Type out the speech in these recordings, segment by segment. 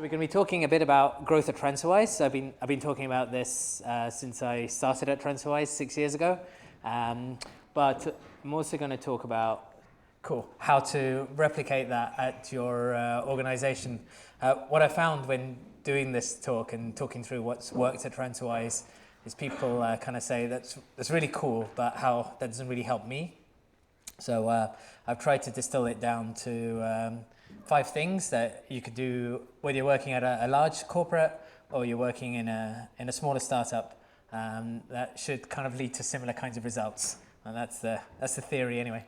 We're going to be talking a bit about growth at TransferWise. I've been talking about this since I started at TransferWise 6 years ago. But I'm also going to talk about how to replicate that at your organization. What I found when doing this talk and talking through what's worked at TransferWise is people kind of say that's really cool, but how that doesn't really help me. So I've tried to distill it down to 5 things that you could do whether you're working at a large corporate or you're working in a smaller startup that should kind of lead to similar kinds of results. And that's the theory anyway.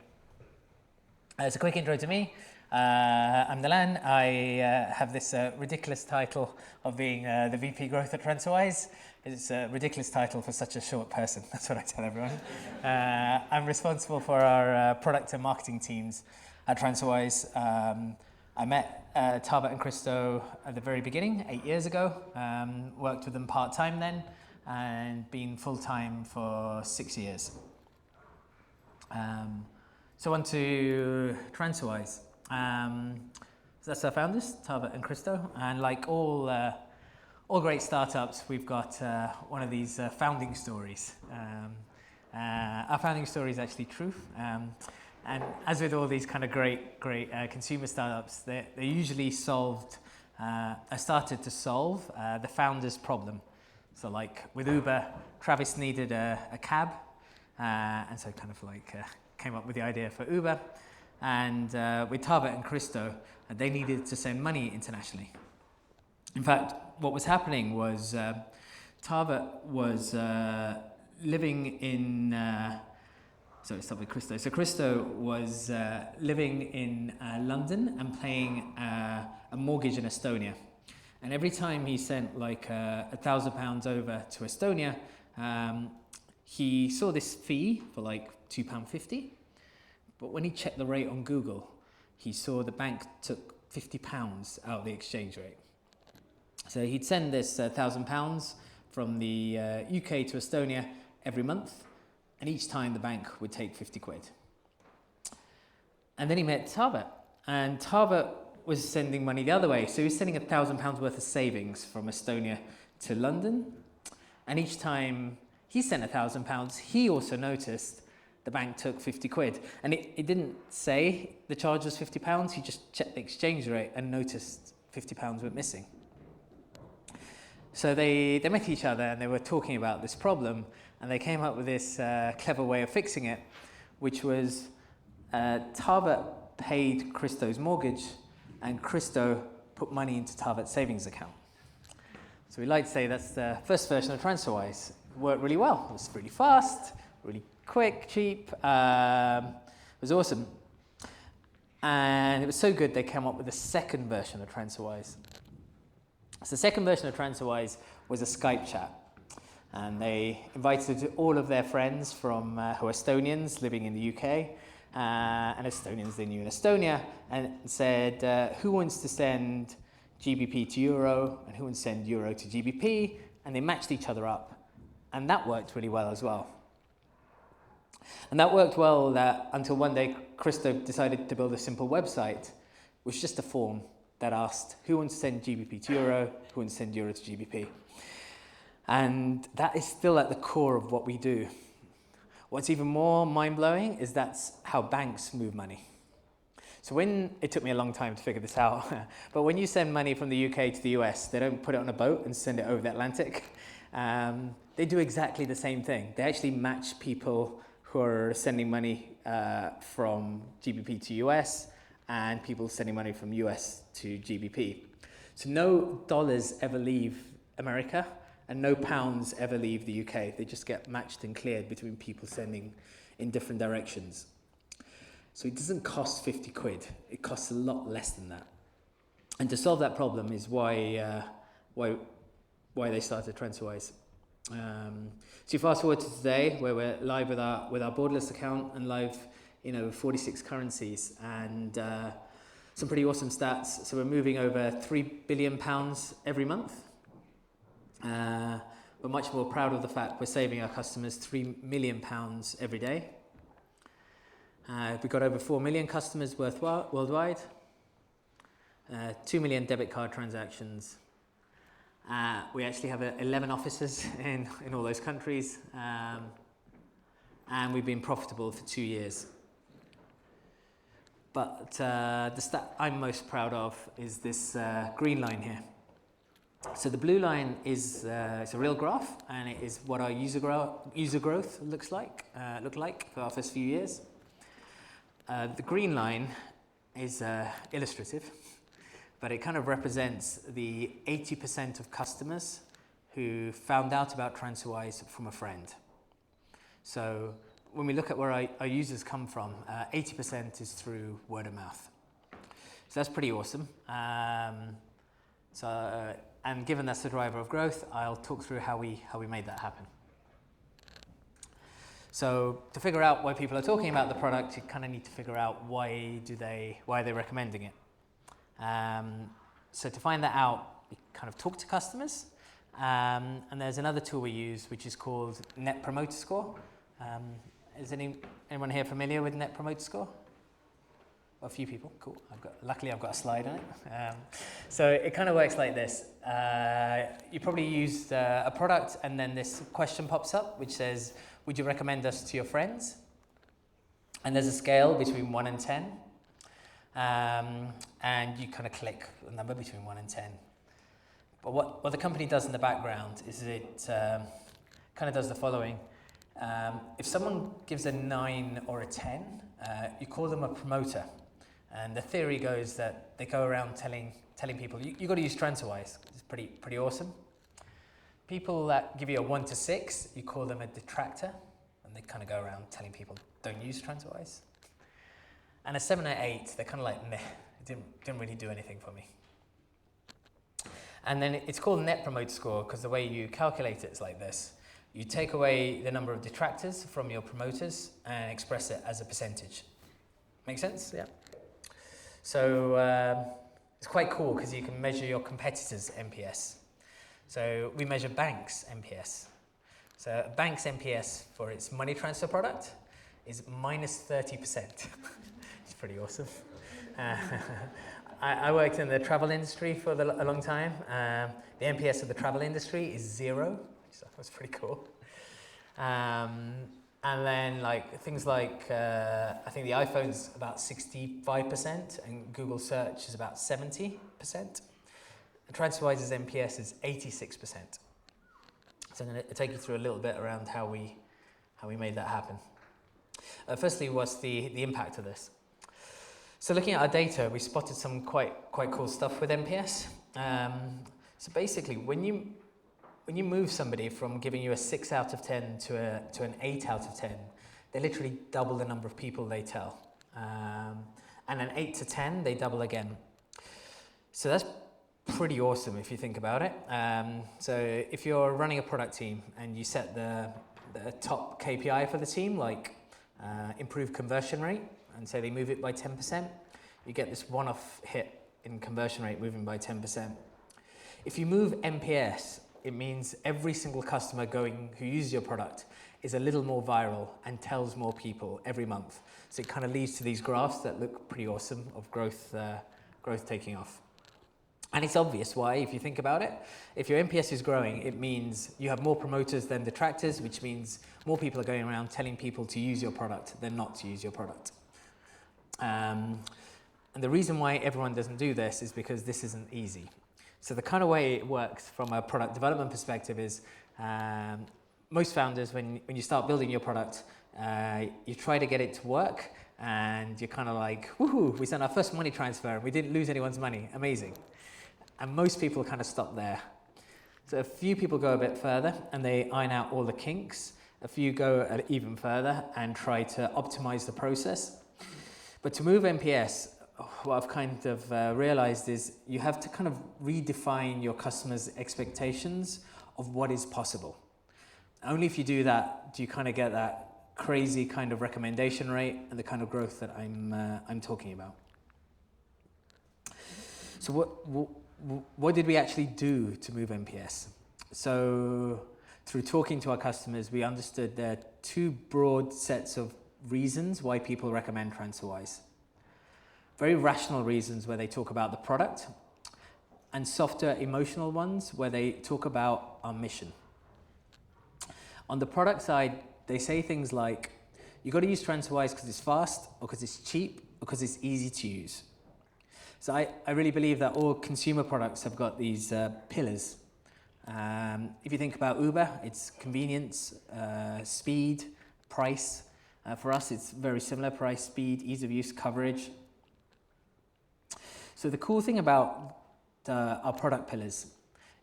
As a quick intro to me, I'm Nilan. I have this ridiculous title of being the VP Growth at TransferWise. It's a ridiculous title for such a short person. That's what I tell everyone. I'm responsible for our product and marketing teams at TransferWise. I met Tarbert and Christo at the very beginning, 8 years ago. Worked with them part-time then, and been full-time for 6 years. So on to TransferWise. So that's our founders, Tarbert and Christo, and like all great startups, we've got one of these founding stories. Our founding story is actually true. And as with all these kind of great consumer startups, they usually started to solve the founder's problem. So like with Uber, Travis needed a cab, and so kind of like came up with the idea for Uber. And with Tarbert and Christo, they needed to send money internationally. In fact, what was happening was Tarbert was living in... So let's start with Christo. So Christo was living in London and paying a mortgage in Estonia. And every time he sent like £1,000 over to Estonia, he saw this fee for like £2.50. But when he checked the rate on Google, he saw the bank took £50 out of the exchange rate. So he'd send this £1,000 from the UK to Estonia every month. And each time the bank would take 50 quid. And then he met Tarbert. And Tarbert was sending money the other way. So he was sending £1,000 worth of savings from Estonia to London. And each time he sent £1,000, he also noticed the bank took 50 quid. And it didn't say the charge was £50. He just checked the exchange rate and noticed £50 went missing. So they met each other and they were talking about this problem. And they came up with this clever way of fixing it, which was Tarbert paid Christo's mortgage and Christo put money into Tarbert's savings account. So we like to say that's the first version of TransferWise. It worked really well. It was really fast, really quick, cheap. It was awesome. And it was so good they came up with the second version of TransferWise. So the second version of TransferWise was a Skype chat. And they invited all of their friends from who are Estonians living in the UK and Estonians they knew in Estonia, and said, who wants to send GBP to Euro and who wants to send Euro to GBP? And they matched each other up. And that worked really well as well. And that worked well until one day Christo decided to build a simple website, which was just a form that asked who wants to send GBP to Euro, who wants to send Euro to GBP. And that is still at the core of what we do. What's even more mind-blowing is that's how banks move money. So it took me a long time to figure this out, but when you send money from the UK to the US, they don't put it on a boat and send it over the Atlantic. They do exactly the same thing. They actually match people who are sending money from GBP to US and people sending money from US to GBP. So no dollars ever leave America. And no pounds ever leave the UK. They just get matched and cleared between people sending in different directions. So it doesn't cost 50 quid. It costs a lot less than that. And to solve that problem is why they started TransferWise. So you fast forward to today, where we're live with our borderless account and live in over 46 currencies, and some pretty awesome stats. So we're moving over £3 billion every month. We're much more proud of the fact we're saving our customers £3 million every day. We've got over 4 million customers worldwide. 2 million debit card transactions. We actually have 11 offices in all those countries, and we've been profitable for 2 years. But the stat I'm most proud of is this green line here. So the blue line is it's a real graph, and it is what our user growth looked like for our first few years. The green line is illustrative, but it kind of represents the 80% of customers who found out about TransferWise from a friend. So when we look at where our users come from, 80% is through word of mouth. So that's pretty awesome. And given that's the driver of growth, I'll talk through how we made that happen. So to figure out why people are talking about the product, you kind of need to figure out why they're recommending it. So to find that out, we kind of talk to customers. And there's another tool we use, which is called Net Promoter Score. Is anyone here familiar with Net Promoter Score? A few people, cool. Luckily I've got a slide on it. So it kind of works like this. You probably used a product, and then this question pops up which says, would you recommend us to your friends? And there's a scale between 1 and 10. And you kind of click a number between 1 and 10. But what the company does in the background is it kind of does the following. If someone gives a 9 or a 10, you call them a promoter. And the theory goes that they go around telling people, you've got to use TransferWise. It's pretty awesome. People that give you a 1 to 6, you call them a detractor. And they kind of go around telling people, don't use TransferWise. And a 7 or 8, they're kind of like, meh, it didn't really do anything for me. And then it's called Net Promoter Score because the way you calculate it is like this. You take away the number of detractors from your promoters and express it as a percentage. Make sense? Yeah. So it's quite cool because you can measure your competitors' NPS. So we measure banks' NPS. So a bank's NPS for its money transfer product is minus 30%. It's pretty awesome. I worked in the travel industry for a long time. The NPS of the travel industry is 0. So that was pretty cool. And then things like, I think the iPhone's about 65% and Google search is about 70%. And TransferWise's NPS is 86%. So I'm going to take you through a little bit around how we made that happen. Firstly, what's the impact of this? So looking at our data, we spotted some quite cool stuff with NPS. So basically, when you move somebody from giving you a 6 out of 10 to an 8 out of 10, they literally double the number of people they tell. And an 8 to 10, they double again. So that's pretty awesome if you think about it. So if you're running a product team and you set the top KPI for the team, like improve conversion rate, and say they move it by 10%, you get this one-off hit in conversion rate moving by 10%. If you move NPS, it means every single customer who uses your product is a little more viral and tells more people every month. So it kind of leads to these graphs that look pretty awesome of growth taking off. And it's obvious why, if you think about it. If your NPS is growing, it means you have more promoters than detractors, which means more people are going around telling people to use your product than not to use your product. And the reason why everyone doesn't do this is because this isn't easy. So the kind of way it works from a product development perspective is most founders, when you start building your product, you try to get it to work and you're kind of like, woohoo, we sent our first money transfer and we didn't lose anyone's money, amazing. And most people kind of stop there. So a few people go a bit further and they iron out all the kinks. A few go even further and try to optimize the process. But to move NPS, what I've kind of realized is you have to kind of redefine your customers' expectations of what is possible. Only if you do that do you kind of get that crazy kind of recommendation rate and the kind of growth that I'm talking about. So what did we actually do to move NPS? So through talking to our customers, we understood there are 2 broad sets of reasons why people recommend TransferWise. very rational reasons where they talk about the product, and softer emotional ones where they talk about our mission. On the product side, they say things like, you got to use TransferWise because it's fast, or because it's cheap, or because it's easy to use. So I really believe that all consumer products have got these pillars. If you think about Uber, it's convenience, speed, price. For us, it's very similar: price, speed, ease of use, coverage. So the cool thing about our product pillars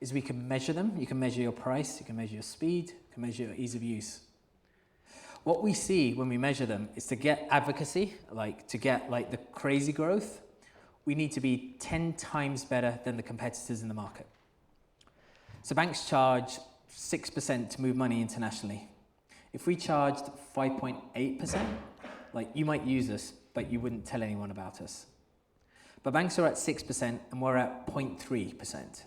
is we can measure them. You can measure your price, you can measure your speed, you can measure your ease of use. What we see when we measure them is to get advocacy, to get the crazy growth, we need to be 10 times better than the competitors in the market. So banks charge 6% to move money internationally. If we charged 5.8%, you might use us, but you wouldn't tell anyone about us. But banks are at 6% and we're at 0.3%.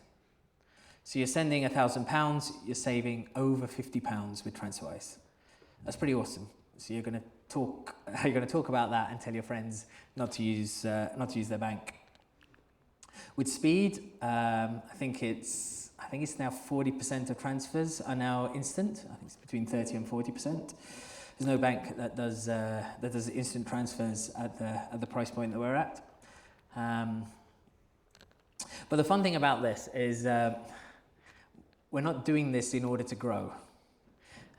So you're sending £1,000, you're saving over £50 with TransferWise. That's pretty awesome. So you're going to talk about that and tell your friends not to use their bank. With speed, I think it's now 40% of transfers are now instant. I think it's between 30 and 40%. There's no bank that does instant transfers at the price point that we're at. But the fun thing about this is we're not doing this in order to grow.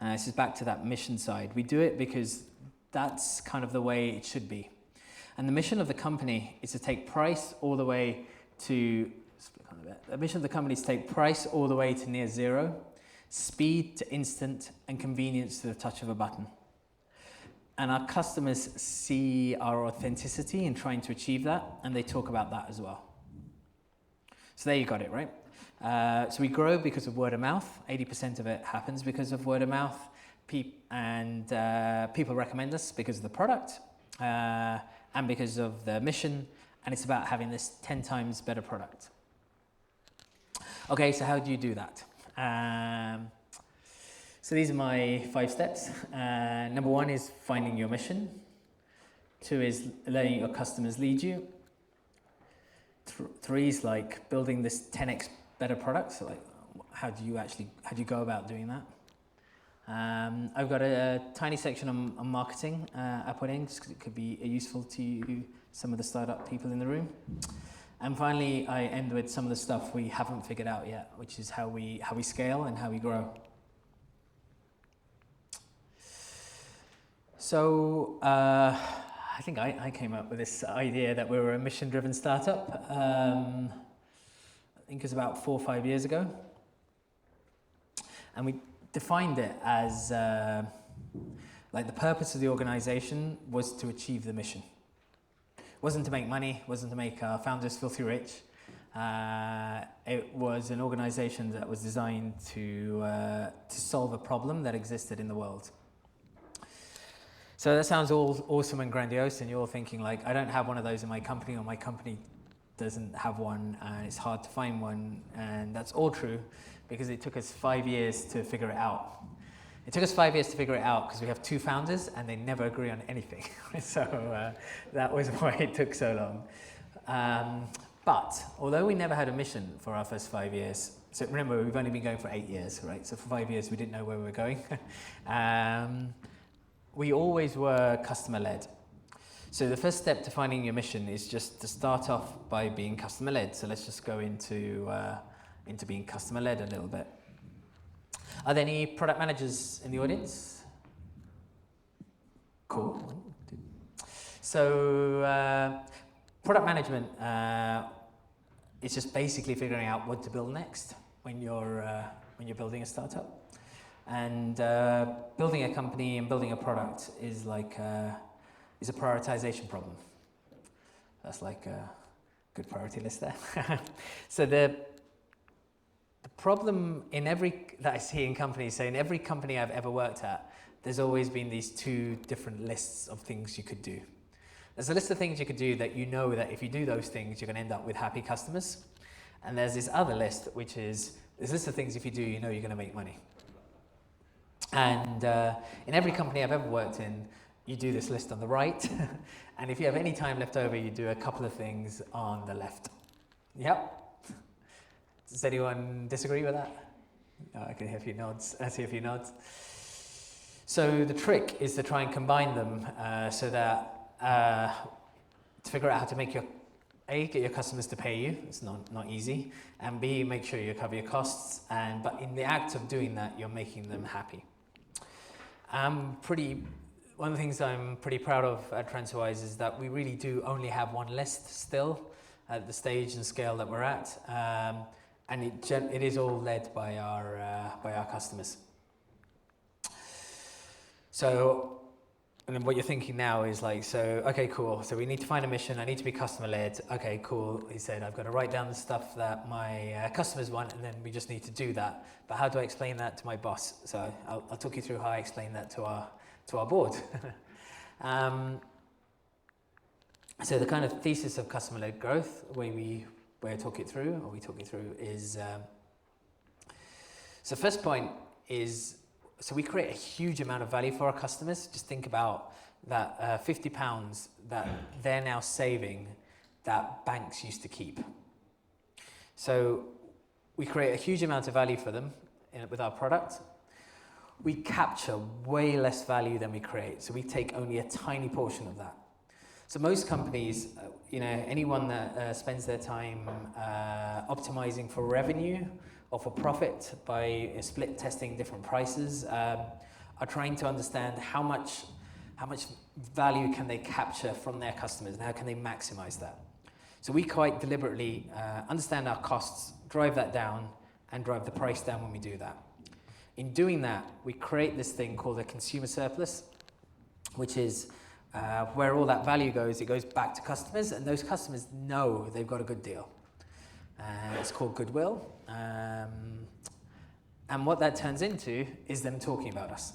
This is back to that mission side. We do it because that's kind of the way it should be. And the mission of the company is to take price all the way to, the mission of the company is to take price all the way to near zero, speed to instant, and convenience to the touch of a button. And our customers see our authenticity in trying to achieve that, and they talk about that as well. So there you got it, right? So we grow because of word of mouth. 80% of it happens because of word of mouth. People recommend us because of the product and because of the mission. And it's about having this 10 times better product. Okay, so how do you do that? So these are my 5 steps. Number 1 is finding your mission. 2 is letting your customers lead you. 3 is building this 10x better product. So how do you go about doing that? I've got a tiny section on marketing I put in just because it could be useful to you, some of the startup people in the room. And finally, I end with some of the stuff we haven't figured out yet, which is how we scale and how we grow. So I think I came up with this idea that we were a mission-driven startup. I think it was about 4 or 5 years ago. And we defined it as the purpose of the organization was to achieve the mission. It wasn't to make money, it wasn't to make our founders filthy rich. It was an organization that was designed to solve a problem that existed in the world. So that sounds all awesome and grandiose, and you're all thinking I don't have one of those in my company, or my company doesn't have one, and it's hard to find one. And that's all true, because it took us 5 years to figure it out. It took us 5 years to figure it out because we have 2 founders and they never agree on anything. So that was why it took so long. But although we never had a mission for our first 5 years, so remember, we've only been going for 8 years, right? So for 5 years, we didn't know where we were going. We always were customer-led. So the first step to finding your mission is just to start off by being customer-led. So let's just go into being customer-led a little bit. Are there any product managers in the audience? Cool. 1, 2. So product management is just basically figuring out what to build next when you're building a startup. And building a company and building a product is is a prioritization problem. That's a good priority list there. So the problem that I see in companies, so in every company I've ever worked at, there's always been these 2 different lists of things you could do. There's a list of things you could do that you know that if you do those things, you're going to end up with happy customers. And there's this other list, which is this list of things if you do, you know you're going to make money. And in every company I've ever worked in, you do this list on the right. And if you have any time left over, you do a couple of things on the left. Yep. Does anyone disagree with that? I can hear a few nods. I see a few nods. So the trick is to try and combine them so that to figure out how to make A, get your customers to pay you. It's not easy. And B, make sure you cover your costs. But in the act of doing that, you're making them happy. One of the things I'm pretty proud of at TransferWise is that we really do only have one list still at the stage and scale that we're at. And it is all led by our customers. So, and then what you're thinking now is like, so, okay, cool. So we need to find a mission. I need to be customer led. Okay, cool. He said, I've got to write down the stuff that my customers want, and then we just need to do that. But how do I explain that to my boss? So I'll talk you through how I explain that to our board. So the kind of thesis of customer led growth, we talk it through is, so first point is, so we create a huge amount of value for our customers. Just think about that £50 that they're now saving that banks used to keep. So we create a huge amount of value for them with our product. We capture way less value than we create. So we take only a tiny portion of that. So most companies, anyone that spends their time optimizing for revenue or for profit by split testing different prices, are trying to understand how much value can they capture from their customers and how can they maximize that. So we quite deliberately understand our costs, drive that down, and drive the price down when we do that. In doing that, we create this thing called a consumer surplus, which is where all that value goes. It goes back to customers, and those customers know they've got a good deal. It's called goodwill. And what that turns into is them talking about us.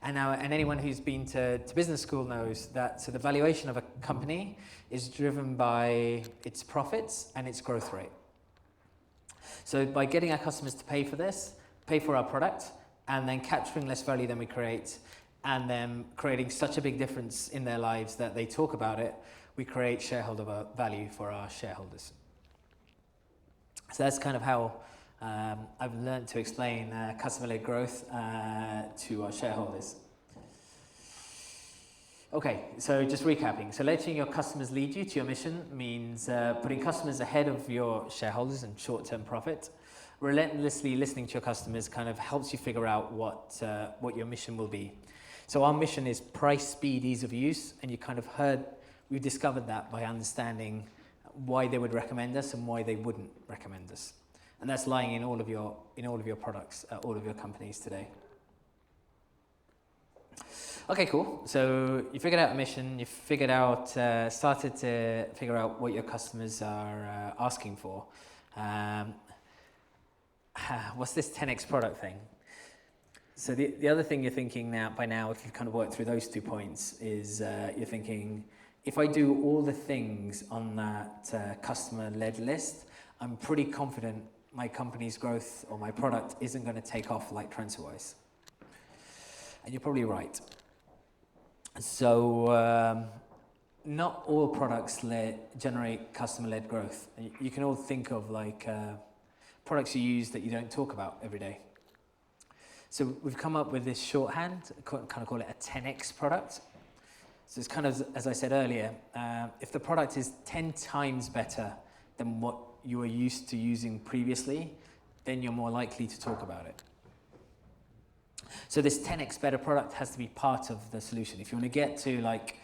And anyone who's been to business school knows that, so the valuation of a company is driven by its profits and its growth rate. So by getting our customers to pay for our product, and then capturing less value than we create, and then creating such a big difference in their lives that they talk about it, we create shareholder value for our shareholders. So that's kind of how I've learned to explain customer-led growth to our shareholders. Okay, so just recapping. So letting your customers lead you to your mission means putting customers ahead of your shareholders and short-term profit. Relentlessly listening to your customers kind of helps you figure out what your mission will be. So our mission is price, speed, ease of use, and you kind of we discovered that by understanding why they would recommend us and why they wouldn't recommend us. And that's lying in all of your products, all of your companies today. Okay, cool. So you figured out a mission, you started to figure out what your customers are asking for. What's this 10x product thing? So the other thing you're thinking by now, if you've kind of worked through those 2 points, is you're thinking, if I do all the things on that customer-led list, I'm pretty confident my company's growth or my product isn't going to take off like TransferWise. And you're probably right. So not all products generate customer-led growth. You can all think of like products you use that you don't talk about every day. So we've come up with this shorthand, kind of call it a 10x product. So it's kind of, as I said earlier, if the product is 10 times better than what you were used to using previously, then you're more likely to talk about it. So this 10x better product has to be part of the solution. If you want to get to like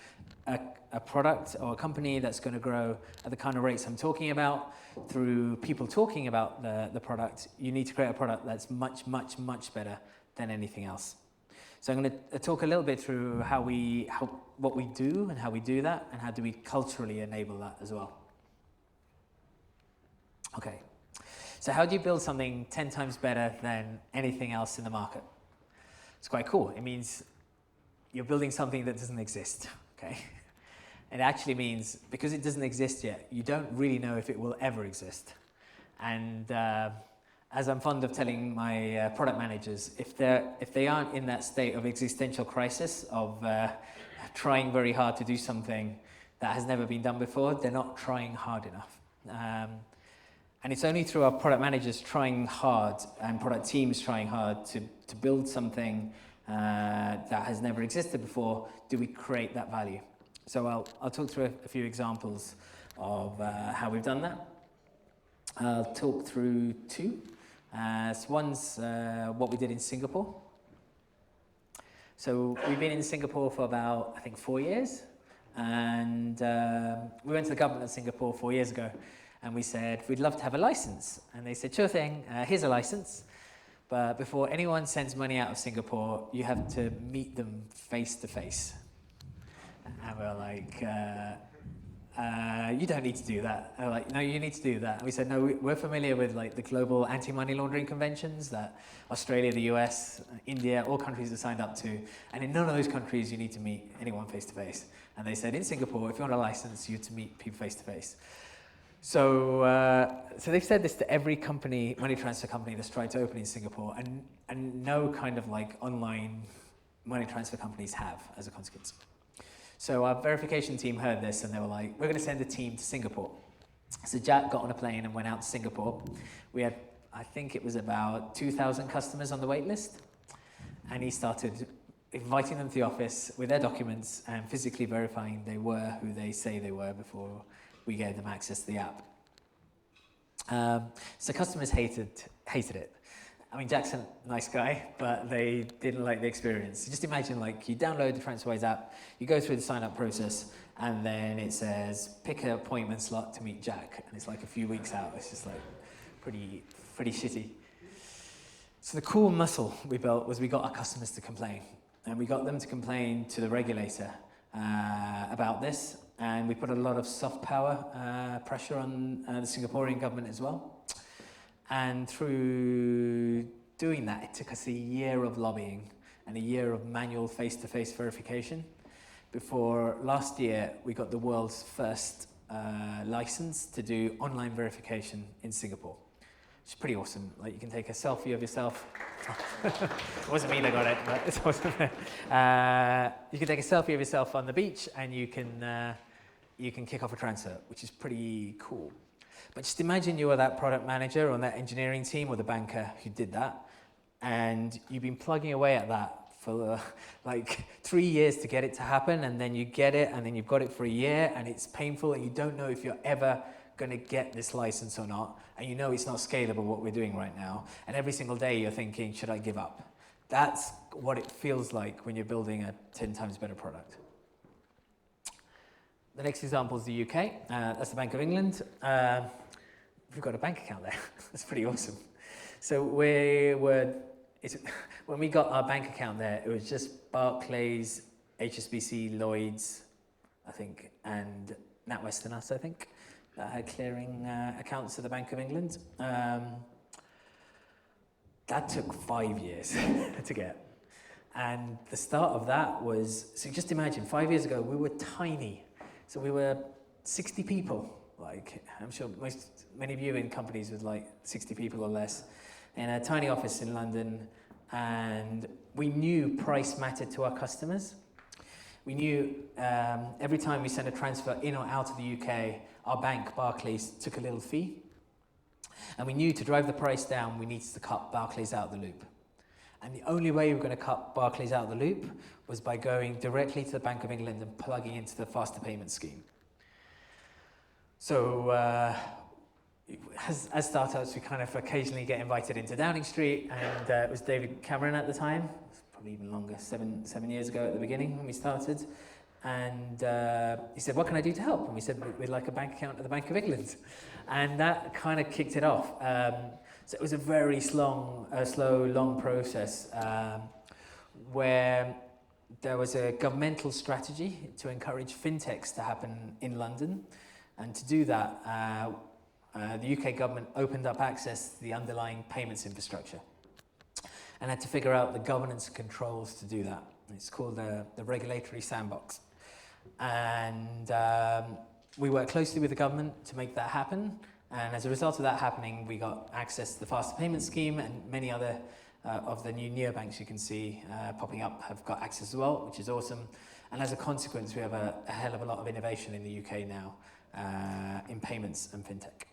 a product or a company that's going to grow at the kind of rates I'm talking about through people talking about the product, you need to create a product that's much, much, much better than anything else. So I'm going to talk a little bit through what we do and how we do that, and how do we culturally enable that as well. Okay, so how do you build something 10 times better than anything else in the market? It's quite cool. It means you're building something that doesn't exist, okay? It actually means, because it doesn't exist yet, you don't really know if it will ever exist. And as I'm fond of telling my product managers, if they aren't in that state of existential crisis of trying very hard to do something that has never been done before, they're not trying hard enough. And it's only through our product managers trying hard and product teams trying hard to build something that has never existed before do we create that value. So I'll talk through a few examples of how we've done that. I'll talk through two. So one's what we did in Singapore. So we've been in Singapore for about, I think, 4 years. And we went to the government of Singapore 4 years ago. And we said, we'd love to have a license. And they said, sure thing, here's a license. But before anyone sends money out of Singapore, you have to meet them face to face. And we're like, you don't need to do that. They're like, no, you need to do that. And we said, no, we're familiar with like the global anti-money laundering conventions that Australia, the US, India, all countries are signed up to. And in none of those countries, you need to meet anyone face to face. And they said, in Singapore, if you want a license, you have to meet people face to face. So they've said this to every company, money transfer company that's tried to open in Singapore, and no kind of like online money transfer companies have as a consequence. So our verification team heard this and they were like, we're going to send a team to Singapore. So Jack got on a plane and went out to Singapore. We had, I think it was about 2,000 customers on the wait list. And he started inviting them to the office with their documents and physically verifying they were who they say they were before we gave them access to the app. So customers hated it. I mean, Jack's a nice guy, but they didn't like the experience. So just imagine, like, you download the TransferWise app, you go through the sign-up process, and then it says, pick an appointment slot to meet Jack, and it's like a few weeks out. It's just like pretty shitty. So the cool muscle we built was we got our customers to complain, and we got them to complain to the regulator about this, and we put a lot of soft power pressure on the Singaporean government as well. And through doing that, it took us a year of lobbying and a year of manual face-to-face verification before last year we got the world's first license to do online verification in Singapore. It's pretty awesome. Like, you can take a selfie of yourself. It wasn't me that got it, but it's awesome. You can take a selfie of yourself on the beach and you can kick off a transfer, which is pretty cool. But just imagine you were that product manager on that engineering team or the banker who did that, and you've been plugging away at that for like 3 years to get it to happen, and then you get it, and then you've got it for a year, and it's painful, and you don't know if you're ever going to get this license or not, and you know it's not scalable what we're doing right now, and every single day you're thinking, should I give up? That's what it feels like when you're building a 10 times better product. The next example is the UK. That's the Bank of England. We've got a bank account there. That's pretty awesome. So when we got our bank account there, it was just Barclays, HSBC, Lloyds, I think, and NatWest and us, I think, that had clearing accounts at the Bank of England. That took 5 years to get. And the start of that was, so just imagine, 5 years ago, we were tiny. So we were 60 people. Like, I'm sure many of you in companies with like 60 people or less, in a tiny office in London, and we knew price mattered to our customers. We knew every time we sent a transfer in or out of the UK, our bank, Barclays, took a little fee. And we knew to drive the price down, we needed to cut Barclays out of the loop. And the only way we were going to cut Barclays out of the loop was by going directly to the Bank of England and plugging into the faster payment scheme. So as startups, we kind of occasionally get invited into Downing Street, and it was David Cameron at the time. It was probably even longer, seven years ago at the beginning when we started. And he said, what can I do to help? And we said, we'd like a bank account at the Bank of England. And that kind of kicked it off. So it was a very slow, long process where there was a governmental strategy to encourage fintechs to happen in London. And to do that, the UK government opened up access to the underlying payments infrastructure and had to figure out the governance and controls to do that. It's called the regulatory sandbox. And we worked closely with the government to make that happen. And as a result of that happening, we got access to the faster payment scheme, and many other of the new neobanks you can see popping up have got access as well, which is awesome. And as a consequence, we have a hell of a lot of innovation in the UK now in payments and fintech.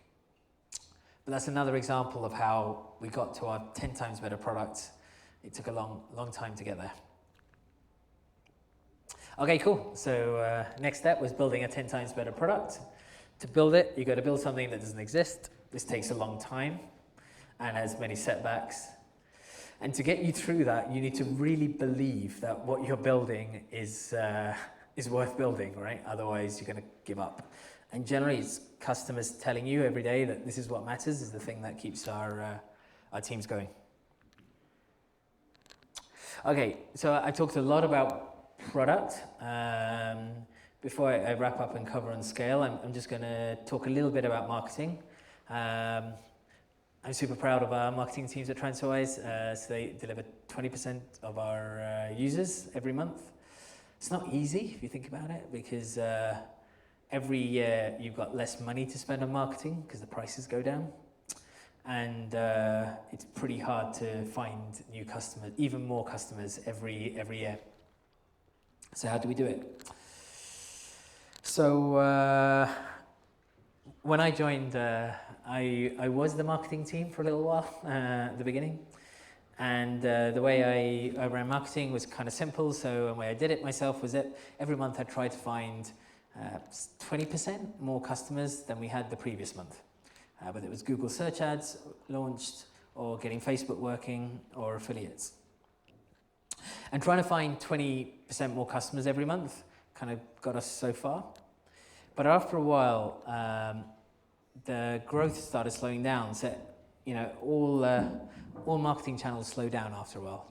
But that's another example of how we got to our 10 times better product. It took a long time to get there. Okay, cool. So next step was building a 10 times better product. To build it, you've got to build something that doesn't exist. This takes a long time and has many setbacks. And to get you through that, you need to really believe that what you're building is worth building, right? Otherwise, you're going to give up. And generally, it's customers telling you every day that this is what matters, is the thing that keeps our teams going. Okay, so I talked a lot about product. Before I wrap up and cover on scale, I'm just going to talk a little bit about marketing. I'm super proud of our marketing teams at TransferWise. So they deliver 20% of our users every month. It's not easy if you think about it, because every year you've got less money to spend on marketing because the prices go down. And it's pretty hard to find new customers, even more customers every year. So how do we do it? So when I joined, I was the marketing team for a little while at the beginning. And the way I ran marketing was kind of simple. So the way I did it myself was that every month I'd try to find 20% more customers than we had the previous month. Whether it was Google search ads launched, or getting Facebook working, or affiliates. And trying to find 20% more customers every month kind of got us so far. But after a while, the growth started slowing down. So, all marketing channels slow down after a while.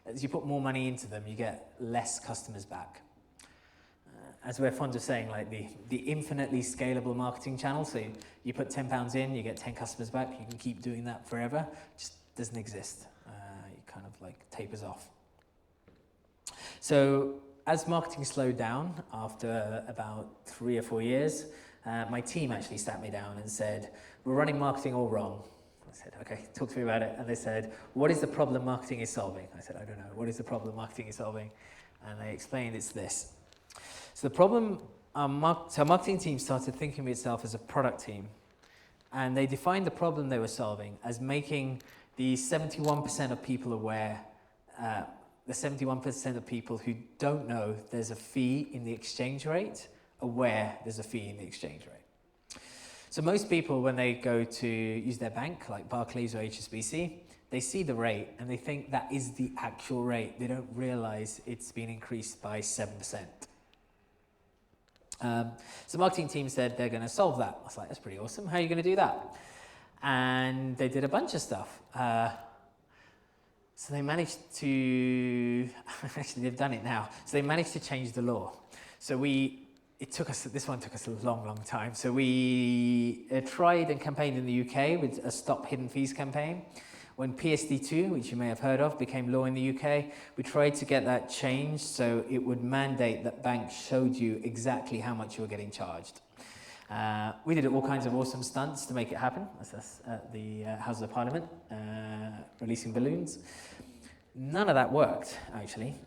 As you put more money into them, you get less customers back. As we're fond of saying, like the infinitely scalable marketing channel. So you put £10 in, you get 10 customers back. You can keep doing that forever. Just doesn't exist. It kind of like tapers off. So as marketing slowed down after about 3 or 4 years, my team actually sat me down and said, "We're running marketing all wrong." I said, "Okay, talk to me about it." And they said, "What is the problem marketing is solving?" I said, "I don't know. What is the problem marketing is solving?" And they explained it's this. So the problem, our marketing team started thinking of itself as a product team. And they defined the problem they were solving as making the 71% of people aware, the 71% of people who don't know there's a fee in the exchange rate, aware there's a fee in the exchange rate. So most people, when they go to use their bank, like Barclays or HSBC, they see the rate and they think that is the actual rate. They don't realize it's been increased by 7%. So the marketing team said they're going to solve that. I was like, that's pretty awesome. How are you going to do that? And they did a bunch of stuff. So they managed to, actually they've done it now. So they managed to change the law. So this one took us a long time. So we tried and campaigned in the UK with a Stop Hidden Fees campaign. When PSD2, which you may have heard of, became law in the UK, we tried to get that changed so it would mandate that banks showed you exactly how much you were getting charged. We did all kinds of awesome stunts to make it happen. That's us at the House of Parliament, releasing balloons. None of that worked, actually.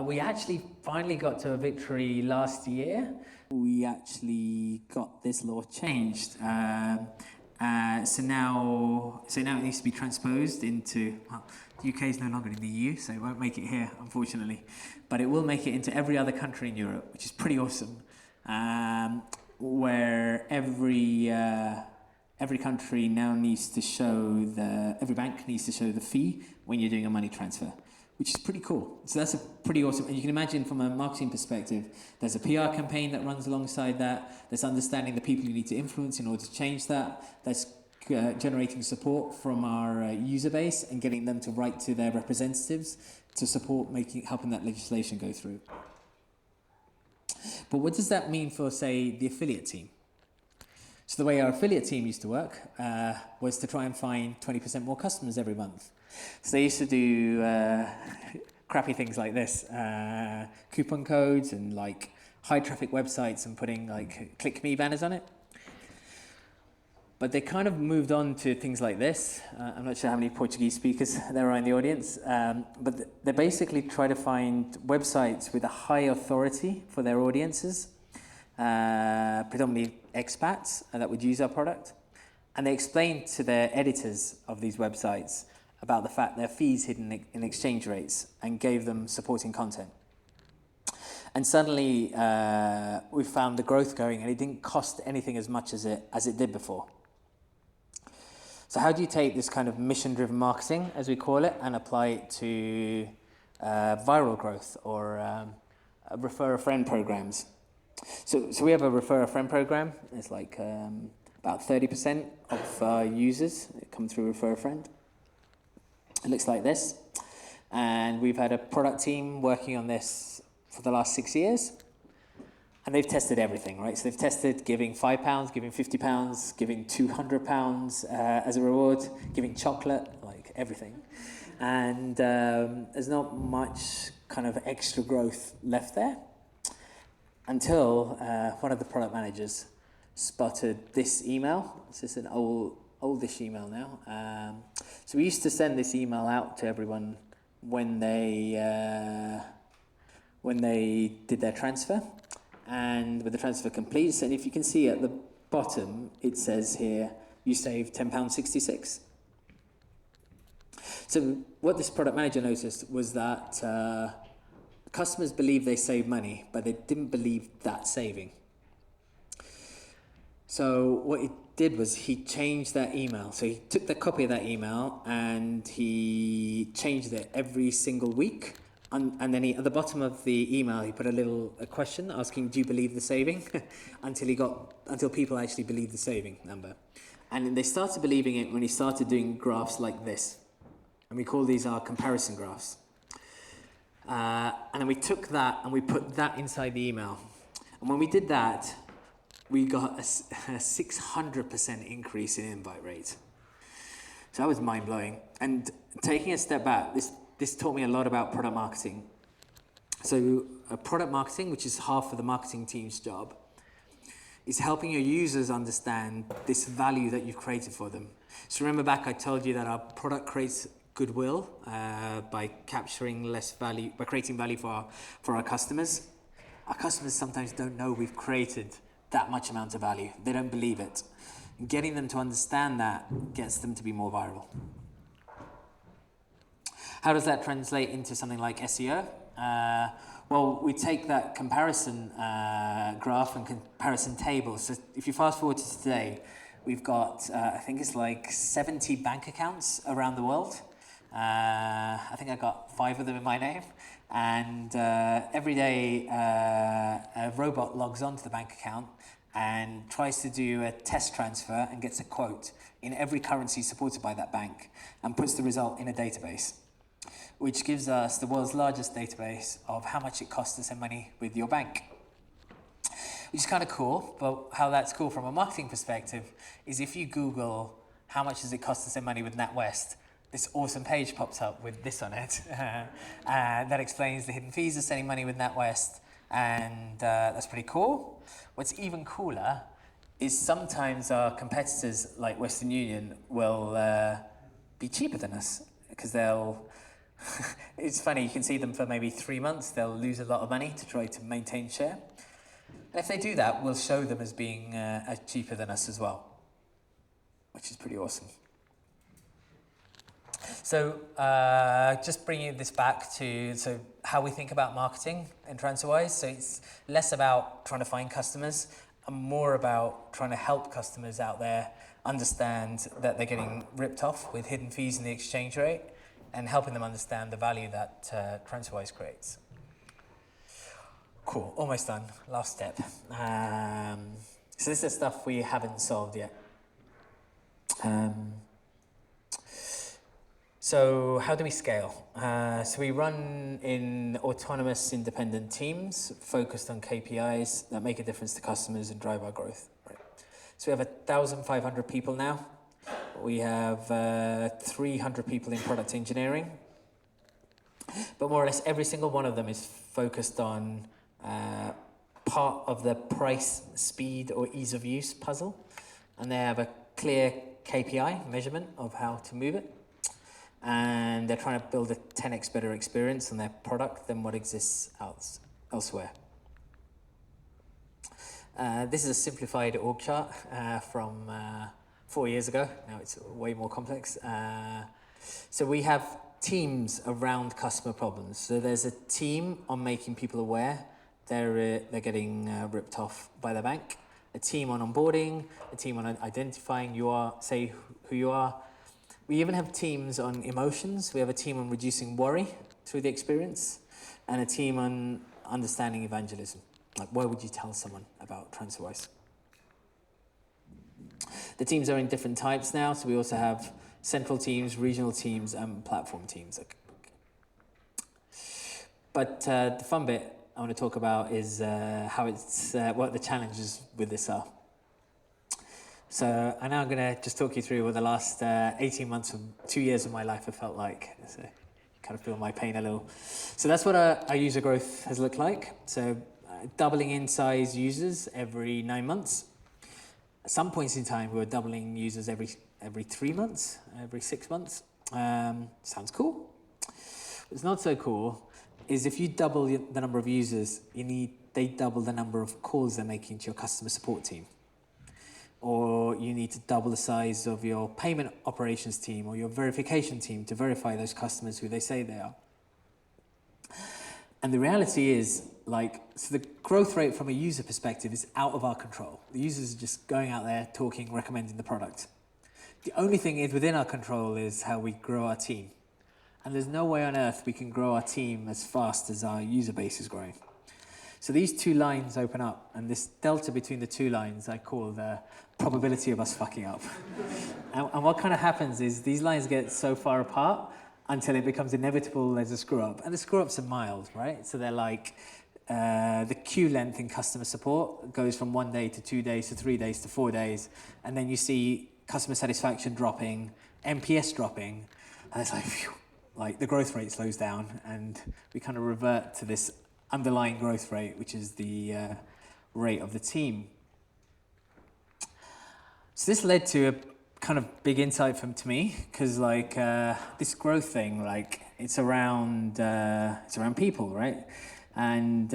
We actually finally got to a victory last year. We actually got this law changed. So now it needs to be transposed into, well, the UK is no longer in the EU, so it won't make it here, unfortunately. But it will make it into every other country in Europe, which is pretty awesome. Where every country now needs to show every bank needs to show the fee when you're doing a money transfer, which is pretty cool. So that's a pretty awesome, and you can imagine from a marketing perspective, there's a PR campaign that runs alongside that, there's understanding the people you need to influence in order to change that, there's generating support from our user base and getting them to write to their representatives to support helping that legislation go through. But what does that mean for, say, the affiliate team? So the way our affiliate team used to work was to try and find 20% more customers every month. So they used to do crappy things like this, coupon codes and like high traffic websites and putting like click me banners on it. But they kind of moved on to things like this. I'm not sure how many Portuguese speakers there are in the audience, but they basically try to find websites with a high authority for their audiences, predominantly expats that would use our product. And they explained to their editors of these websites about the fact their fees hidden in exchange rates and gave them supporting content. And suddenly we found the growth going, and it didn't cost anything as much as it did before. So how do you take this kind of mission-driven marketing, as we call it, and apply it to viral growth or refer a friend programs? So we have a refer a friend program. It's like about 30% of our users come through refer a friend. It looks like this. And we've had a product team working on this for the last 6 years. And they've tested everything, right? So they've tested giving £5, giving £50, giving £200 as a reward, giving chocolate, like everything. And there's not much kind of extra growth left there until one of the product managers spotted this email. It's just an oldish email now. So we used to send this email out to everyone when they did their transfer. And with the transfer complete, and if you can see at the bottom, it says here, you saved £10.66. So what this product manager noticed was that customers believed they saved money, but they didn't believe that saving. So what he did was he changed that email. So he took the copy of that email and he changed it every single week. And then at the bottom of the email, he put a question asking, do you believe the saving? until people actually believed the saving number. And they started believing it when he started doing graphs like this. And we call these our comparison graphs. And then we took that and we put that inside the email. And when we did that, we got a 600% increase in invite rate. So that was mind-blowing. And taking a step back, this taught me a lot about product marketing. So product marketing, which is half of the marketing team's job, is helping your users understand this value that you've created for them. So remember back, I told you that our product creates goodwill by capturing less value, by creating value for our customers. Our customers sometimes don't know we've created that much amount of value. They don't believe it. And getting them to understand that gets them to be more viral. How does that translate into something like SEO? Well, we take that comparison graph and comparison table. So if you fast forward to today, we've got, I think it's like 70 bank accounts around the world. I think I got 5 of them in my name. And every day, a robot logs onto the bank account and tries to do a test transfer and gets a quote in every currency supported by that bank and puts the result in a database, which gives us the world's largest database of how much it costs to send money with your bank. Which is kind of cool, but how that's cool from a marketing perspective is if you Google how much does it cost to send money with NatWest, this awesome page pops up with this on it. That explains the hidden fees of sending money with NatWest, and that's pretty cool. What's even cooler is sometimes our competitors like Western Union will be cheaper than us because they'll it's funny, you can see them for maybe 3 months, they'll lose a lot of money to try to maintain share. And if they do that, we'll show them as being cheaper than us as well, which is pretty awesome. So just bringing this back to how we think about marketing in TransferWise. So it's less about trying to find customers and more about trying to help customers out there understand that they're getting ripped off with hidden fees in the exchange rate, and helping them understand the value that TransferWise creates. Cool, almost done. Last step. So this is stuff we haven't solved yet. So how do we scale? So we run in autonomous independent teams focused on KPIs that make a difference to customers and drive our growth. Right. So we have 1,500 people now. We have 300 people in product engineering, but more or less every single one of them is focused on part of the price, speed, or ease of use puzzle. And they have a clear KPI measurement of how to move it. And they're trying to build a 10x better experience on their product than what exists elsewhere. This is a simplified org chart from 4 years ago. Now it's way more complex. So we have teams around customer problems. So there's a team on making people aware they're getting ripped off by the bank, a team on onboarding, a team on identifying who you are. We even have teams on emotions. We have a team on reducing worry through the experience, and a team on understanding evangelism. Like, why would you tell someone about TransferWise? The teams are in different types now, so we also have central teams, regional teams, and platform teams. But the fun bit I want to talk about is what the challenges with this are. So I'm now going to just talk you through what the last 18 months or 2 years of my life have felt like. So you kind of feel my pain a little. So that's what our user growth has looked like. So doubling in size users every 9 months. At some points in time, we were doubling users every 3 months, every 6 months. Sounds cool. What's not so cool is if you double the number of users, they double the number of calls they're making to your customer support team. Or you need to double the size of your payment operations team or your verification team to verify those customers who they say they are. And the reality is, so the growth rate from a user perspective is out of our control. The users are just going out there, talking, recommending the product. The only thing is within our control is how we grow our team. And there's no way on earth we can grow our team as fast as our user base is growing. So these two lines open up, and this delta between the two lines I call the probability of us fucking up. and what kind of happens is these lines get so far apart until it becomes inevitable there's a screw up. And the screw ups are mild, right? So they're like the queue length in customer support goes from 1 day to 2 days to 3 days to 4 days. And then you see customer satisfaction dropping, NPS dropping, and it's like, phew, like the growth rate slows down, and we kind of revert to this underlying growth rate, which is the rate of the team. So this led to a kind of big insight to me, because this growth thing, it's around people, right? And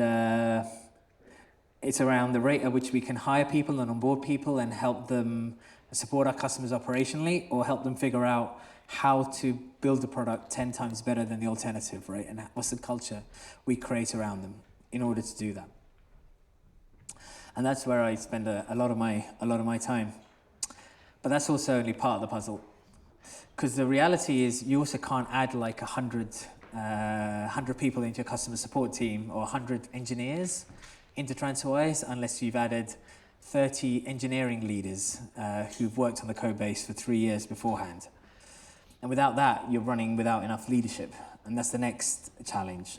it's around the rate at which we can hire people and onboard people and help them support our customers operationally, or help them figure out how to build the product 10 times better than the alternative, right? And what's the culture we create around them in order to do that. And that's where I spend a lot of my time. But that's also only part of the puzzle, because the reality is you also can't add 100 people into your customer support team or 100 engineers into TransferWise unless you've added 30 engineering leaders who've worked on the code base for 3 years beforehand. And without that, you're running without enough leadership. And that's the next challenge.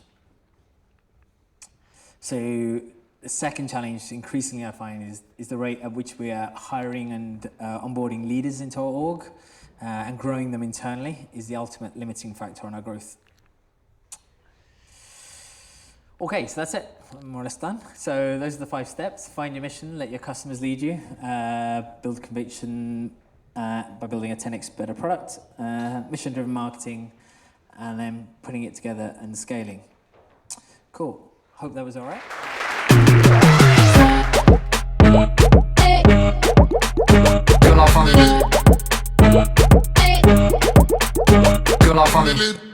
So the second challenge, increasingly I find, is the rate at which we are hiring and onboarding leaders into our org and growing them internally is the ultimate limiting factor on our growth. Okay, so that's it. I'm more or less done. So those are the 5 steps. Find your mission, let your customers lead you, build conviction by building a 10x better product, mission-driven marketing, and then putting it together and scaling. Cool. Hope that was all right. Good luck, family.